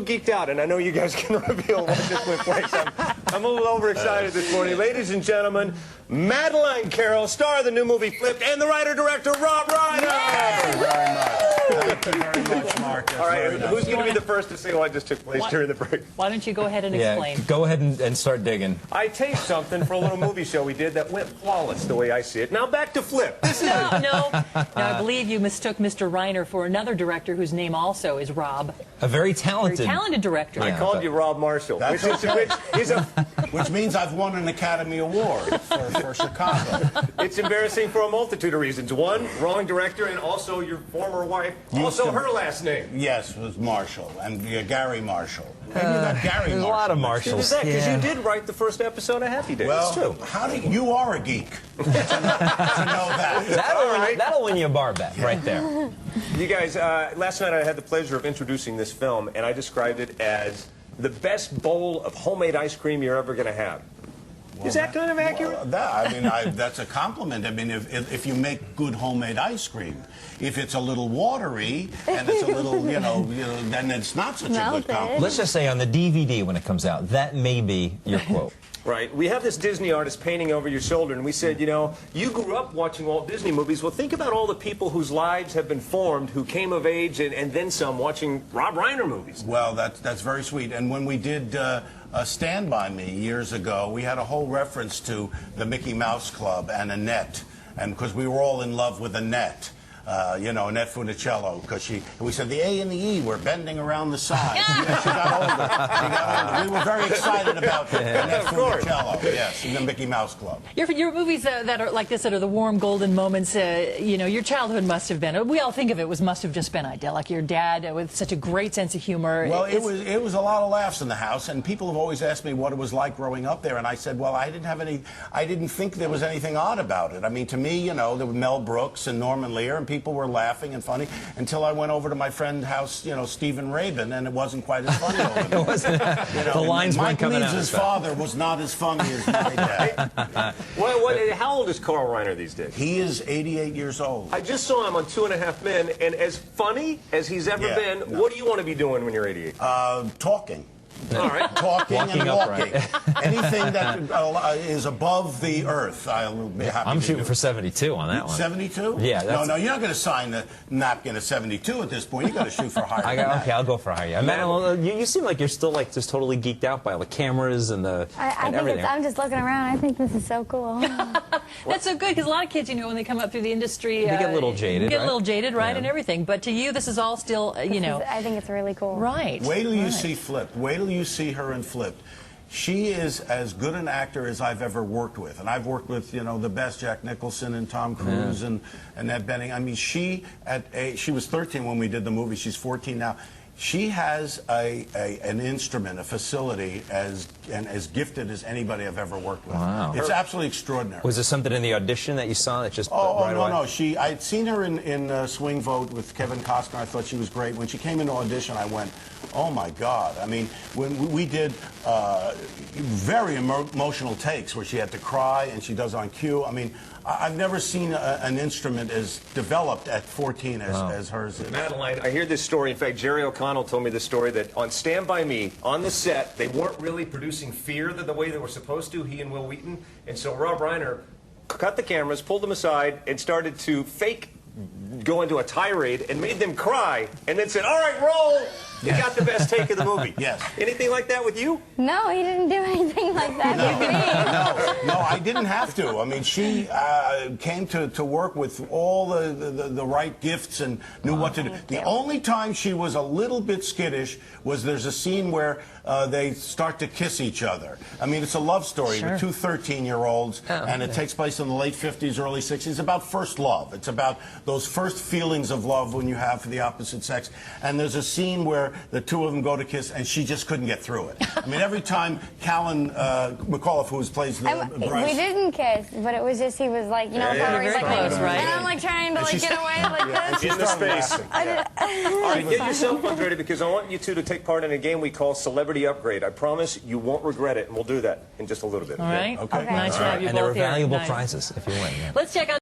Geeked out, and I know you guys can reveal what this took place. I'm a little overexcited this morning. Ladies and gentlemen, Madeline Carroll, star of the new movie Flipped, and the writer-director Rob Reiner. Thank you very much. Thank you very much, Mark. All right, who's going to be the first to say what just took place during the break? Why don't you go ahead and explain? Go ahead and start digging. I taped something for a little movie show we did that went flawless the way I see it. Now back to Flip. No. I believe you mistook Mr. Reiner for another director whose name also is Rob. A very talented director. I called you Rob Marshall, which means I've won an Academy Award for Chicago. It's embarrassing for a multitude of reasons. One, wrong director, and also your former wife, also her last name. Yes, was Marshall, and Gary Marshall. Maybe that Gary There's Marshall. a lot of Marshalls. Because you did write the first episode of Happy Days. Well, it's true. How do you are a geek to know that. That'll win you a bar bet right there. You guys, last night I had the pleasure of introducing this film, and I described it as the best bowl of homemade ice cream you're ever going to have. Well, is that kind of accurate? Well, that's a compliment. I mean, if you make good homemade ice cream, if it's a little watery and it's a little, then it's not such a good compliment. Let's just say on the DVD when it comes out, that may be your quote. Right. We have this Disney artist painting over your shoulder, and we said, you grew up watching Walt Disney movies. Well, think about all the people whose lives have been formed, who came of age and then some watching Rob Reiner movies. Well, that's very sweet. And when we did Stand By Me years ago, we had a whole reference to the Mickey Mouse Club and Annette, and because we were all in love with Annette. Annette Funicello, because we said the A and the E were bending around the side. She got older. We were very excited about Annette Funicello, yes, in the Mickey Mouse Club. Your movies that are like this, that are the warm, golden moments, your childhood must have been, we all think of it, must have just been idyllic. Your dad with such a great sense of humor. Well, it was a lot of laughs in the house, and people have always asked me what it was like growing up there, and I said, well, I didn't think there was anything odd about it. I mean, to me, there were Mel Brooks and Norman Lear, and people were laughing and funny until I went over to my friend's house, Stephen Rabin, and it wasn't quite as funny over there. It wasn't. The lines weren't coming out. Mike Leeds' father was not as funny as my dad. How old is Carl Reiner these days? He is 88 years old. I just saw him on 2.5 Men, and as funny as he's ever been, what do you want to be doing when you're 88? Talking. All right. Talking and walking. Anything that is above the earth, I'll be happy I'm to shooting do. for 72 on that one. 72? Yeah. No, you're not going to sign the napkin at 72 at this point. You've got to shoot for higher. Okay, I'll go for higher. Madeline, you seem like you're still just totally geeked out by all the cameras and everything. I'm just looking around. I think this is so cool. That's so good, because a lot of kids, when they come up through the industry, they get a little jaded, get a little jaded, right, and everything. But to you, this is all still, I think it's really cool. Right. Wait till you see Flipped. Wait till you see her in Flipped. She is as good an actor as I've ever worked with, and I've worked with the best, Jack Nicholson and Tom Cruise and Annette Bening. I mean, she was 13 when we did the movie. She's 14 now. She has an instrument, a facility as gifted as anybody I've ever worked with. Wow. It's absolutely extraordinary. Was there something in the audition that you saw that just right away? No. I'd seen her in Swing Vote with Kevin Costner. I thought she was great. When she came into audition, I went, oh my God. I mean, when we did very emotional takes where she had to cry, and she does on cue. I mean, I've never seen an instrument as developed at 14 as hers is. Madeline, I hear this story. In fact, Jerry O'Connell told me this story that on Stand By Me, on the set, they weren't really producing fear the way they were supposed to, he and Will Wheaton. And so Rob Reiner cut the cameras, pulled them aside, and started to go into a tirade and made them cry, and then said, all right, roll. You got the best take of the movie. Yes. Anything like that with you? No, he didn't do anything like that with me. No, I didn't have to. I mean, she came to work with all the right gifts and knew what to do. The only time she was a little bit skittish was there's a scene where they start to kiss each other. I mean, it's a love story with two 13-year-olds, and it takes place in the late 50s, early 60s. It's about first love. It's about those first feelings of love when you have for the opposite sex. And there's a scene where the two of them go to kiss, and she just couldn't get through it. I mean, every time Callan McAuliffe, who plays the Bryce, we didn't kiss, but it was just he was like, very close, right? And I'm like trying to get away like this. In the space. All right, get yourself ready, because I want you two to take part in a game we call Celebrity Upgrade. I promise you won't regret it, and we'll do that in just a little bit. All right. Okay. Nice to have you and there are both here. valuable prizes if you win. Yeah. Let's check out